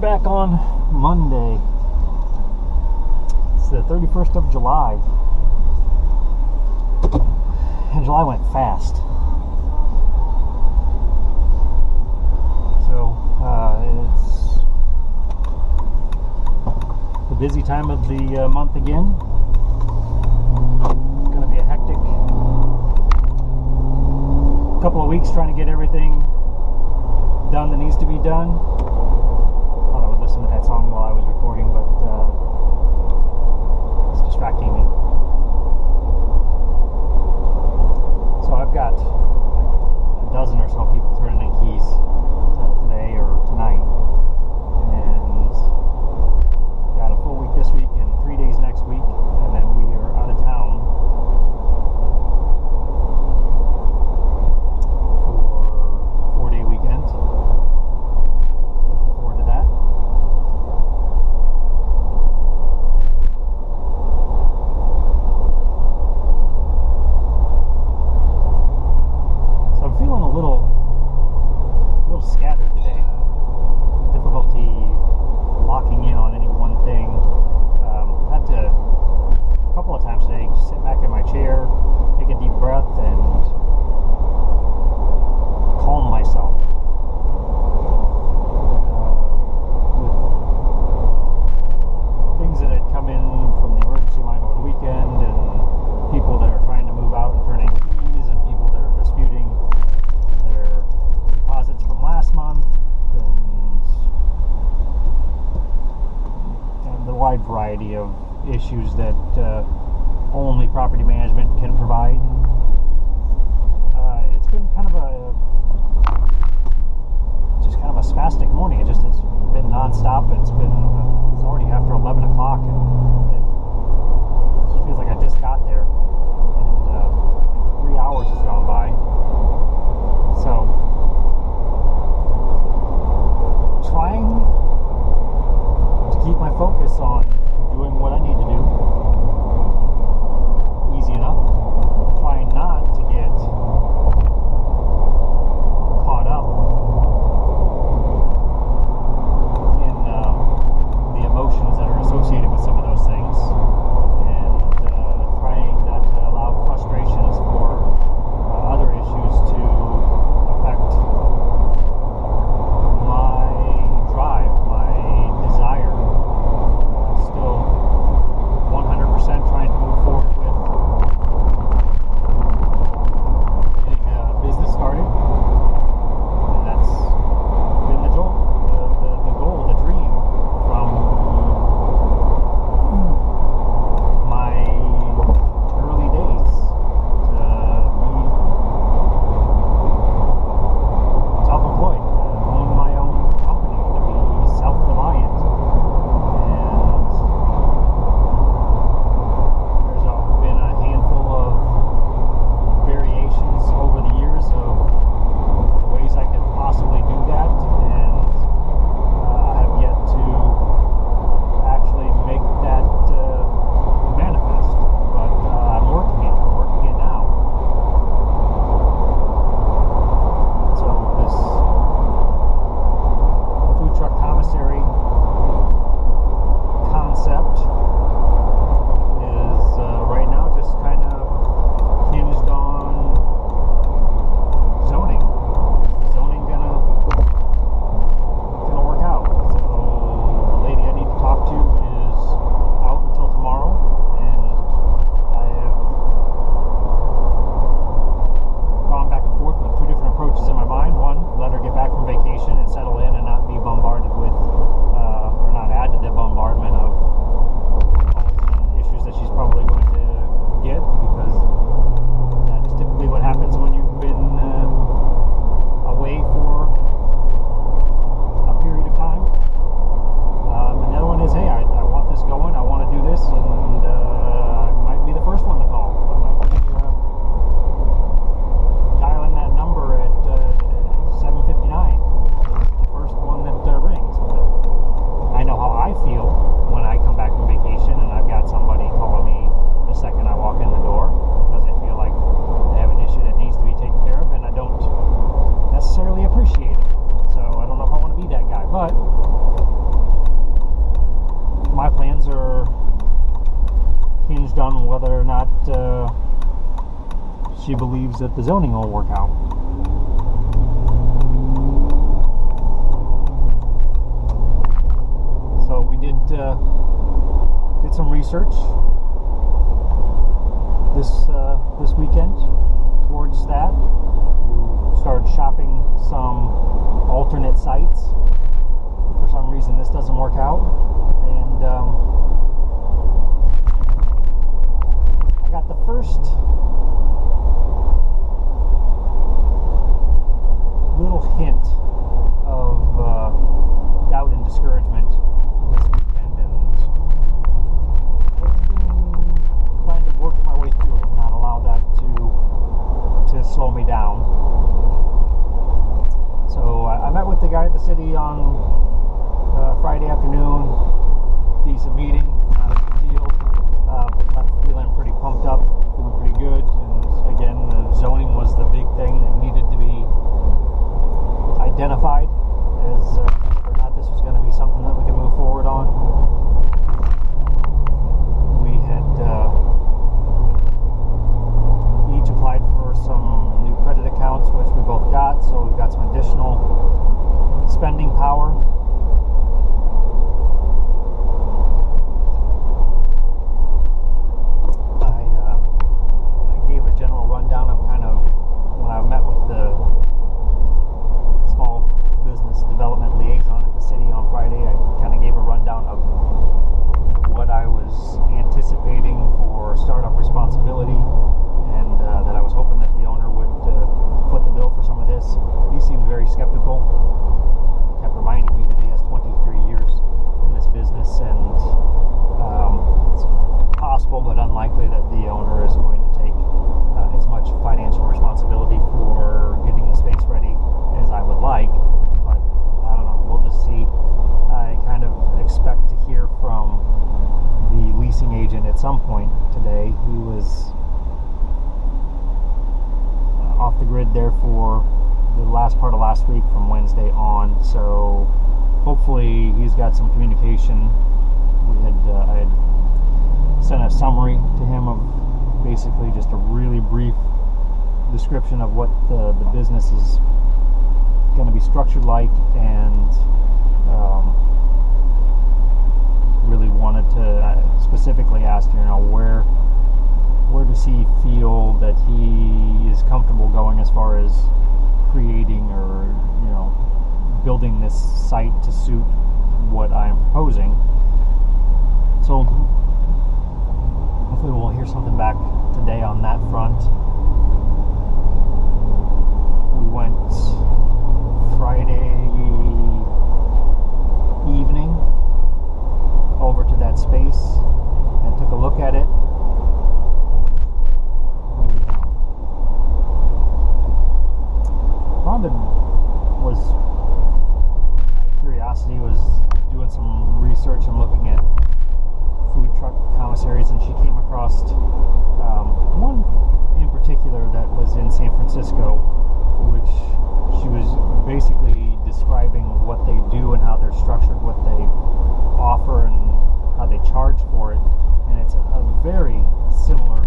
back on Monday. It's the 31st of July. And July went fast. So, it's the busy time of the month again. It's going to be a hectic couple of weeks trying to get everything done that needs to be done. I thought I would listen to that song while I was recording, but it's distracting me. So I've got a dozen or so people turning in keys today or tonight, and got a full week this week and 3 days next week, and then we are out of town for a 4-day weekend. Looking forward to that. So I'm feeling a little scattered today. Difficulty locking in on any one thing. Had to a couple of times today sit back in my chair, take a deep breath, and calm myself. With things that had come in from the emergency line over the weekend, and people that are trying to move out and turn in keys, and people that are disputing their deposits from last month, and the wide variety of issues that only property management can provide. It's been kind of a spastic morning. It's been nonstop. It's already after 11 o'clock, and it feels like I just got there, and 3 hours has gone by. So, trying to keep my focus on doing what I need to do. Easy enough. Trying not to get caught up in the emotions that are associated with some of those things. whether or not she believes that the zoning will work out. So we did some research this weekend towards that. We started shopping some alternate sites. For some reason, this doesn't work out, and I got the first little hint of doubt and discouragement this weekend, and I've been trying to work my way through it, not allow that to slow me down. So I met with the guy at the city on Friday afternoon. Decent meeting, not a big deal. Left feeling pretty pumped up, feeling pretty good. And again, the zoning was the big thing that needed to be identified as whether or not this was going to be something that we can move forward on. We had each applied for some new credit accounts, which we both got, so we've got some additional spending power. I gave a general rundown of kind of when I met with the small business development liaison at the city on Friday. I kind of gave a rundown of what I was anticipating for startup responsibility, and that I was hoping that the owner would foot the bill for some of this. He seemed very skeptical. He kept reminding me that he has 23 years in this business, and it's possible but unlikely that the owner is going to take as much financial responsibility for getting the space ready as I would like. But I don't know, we'll just see. I kind of expect to hear from the leasing agent at some point today. He was off the grid there for the last part of last week from Wednesday on, so hopefully he's got some communication. I had sent a summary to him of basically just a really brief description of what the business is going to be structured like, and really wanted to specifically ask, where does he feel that he is comfortable going as far as creating or building this site to suit what I'm proposing. So hopefully we'll hear something back today on that front. We went Friday evening over to that space and took a look at it. Rhonda was, out of curiosity, was doing some research and looking at food truck commissaries, and she came across one in particular that was in San Francisco, which she was basically describing what they do and how they're structured, what they offer and how they charge for it, and it's a very similar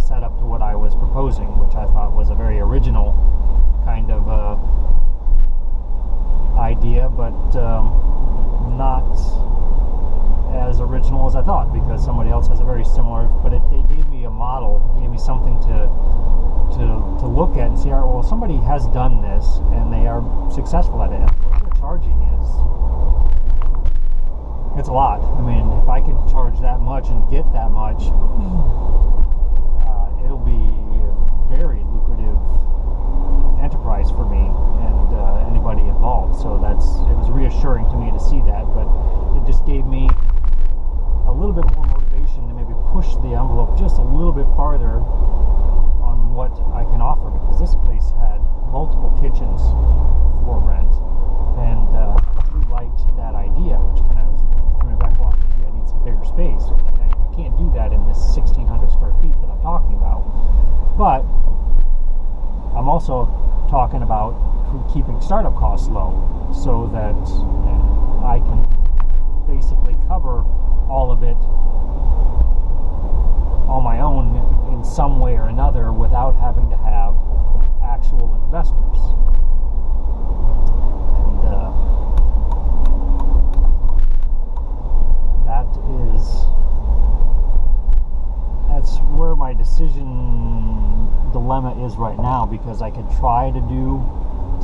setup to what I was proposing, which I thought was a very original kind of idea, but not as original as I thought, because somebody else has a very similar, but they gave me a model, gave me something to look at and see, all right, well, somebody has done this and they are successful at it, and what they're charging it's a lot. I mean, if I could charge that much and get that much, it'll be a very lucrative enterprise for me and anybody involved. So it was reassuring to me to see that, but it just gave me a little bit more motivation to maybe push the envelope just a little bit farther on what I can offer, because this place had multiple kitchens for rent, and I really liked that idea, which kind of threw me back, well, maybe I need some bigger space. I can't do that in this 1,600 square feet that I'm talking about. But I'm also talking about keeping startup costs low, so that I can basically cover all of it on my own in some way or another without having to have actual investors. And that's where my decision dilemma is right now, because I could try to do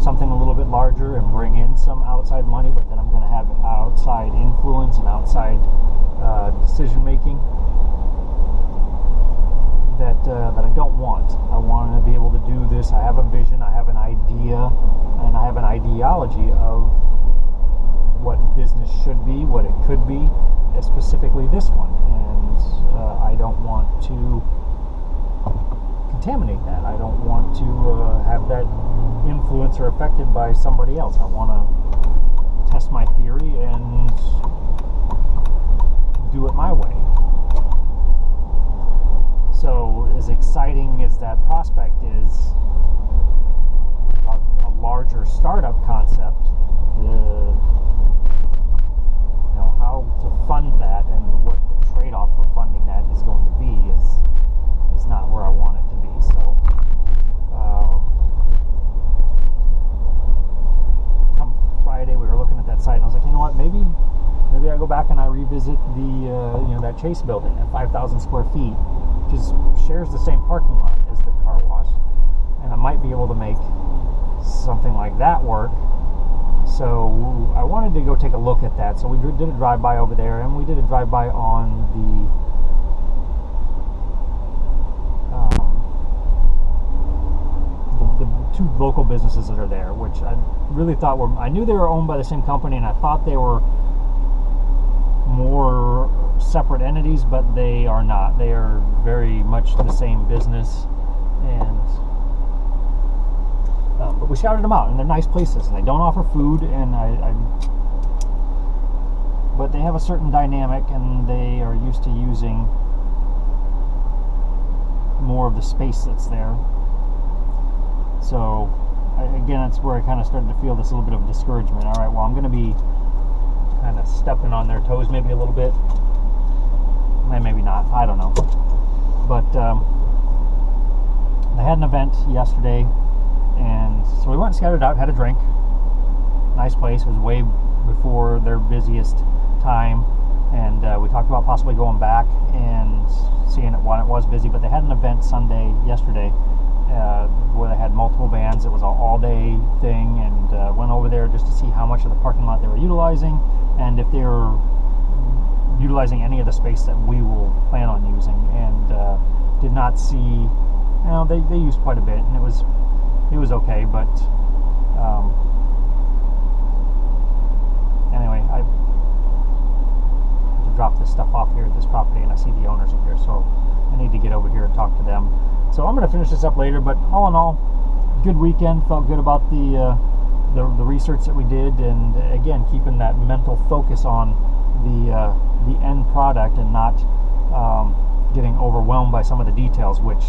something a little bit larger and bring in some outside money, but then I'm going to have outside influence and outside decision making that I don't want. I want to be able to do this. I have a vision, I have an idea, and I have an ideology of what business should be, what it could be, specifically this one. And I don't want to contaminate that. I don't want to have that influenced or affected by somebody else. I want to test my theory and do it my way. So as exciting as that prospect is, a larger startup concept, how to fund that and what the trade-off for funding that is going to be is not where I want it to be. So come Friday, we were looking at that site, and I was like, you know what, maybe I go back and I revisit the that Chase building at 5,000 square feet, which shares the same parking lot as the car wash, and I might be able to make something like that work. So I wanted to go take a look at that. So we did a drive-by over there, and we did a drive-by on the two local businesses that are there, which I really thought I knew they were owned by the same company, and I thought they were more separate entities, but they are not. They are very much the same business, and but we scouted them out, and they're nice places, and they don't offer food, and but they have a certain dynamic, and they are used to using more of the space that's there. So again, that's where I kind of started to feel this little bit of discouragement. All right, well, I'm going to be kind of stepping on their toes maybe a little bit, maybe not, I don't know. But they had an event yesterday, and so we went and scouted out, had a drink. Nice place. It was way before their busiest time, and we talked about possibly going back and seeing it when it was busy. But they had an event yesterday, where they had multiple bands. It was an all-day thing, and went over there just to see how much of the parking lot they were utilizing, and if they were utilizing any of the space that we will plan on using. And did not see, they used quite a bit, and it was okay, but anyway, I have to drop this stuff off here at this property, and I see the owners are here, so I need to get over here and talk to them. So I'm going to finish this up later, but all in all, good weekend. Felt good about the research that we did, and again, keeping that mental focus on the end product and not getting overwhelmed by some of the details, which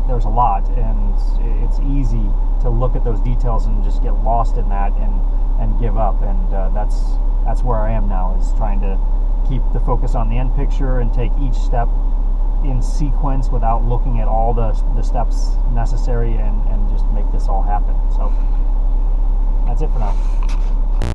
there's a lot, and it's easy to look at those details and just get lost in that and give up. And that's where I am now, is trying to keep the focus on the end picture and take each step in sequence without looking at all the steps necessary, and just make this all happen. So that's it for now.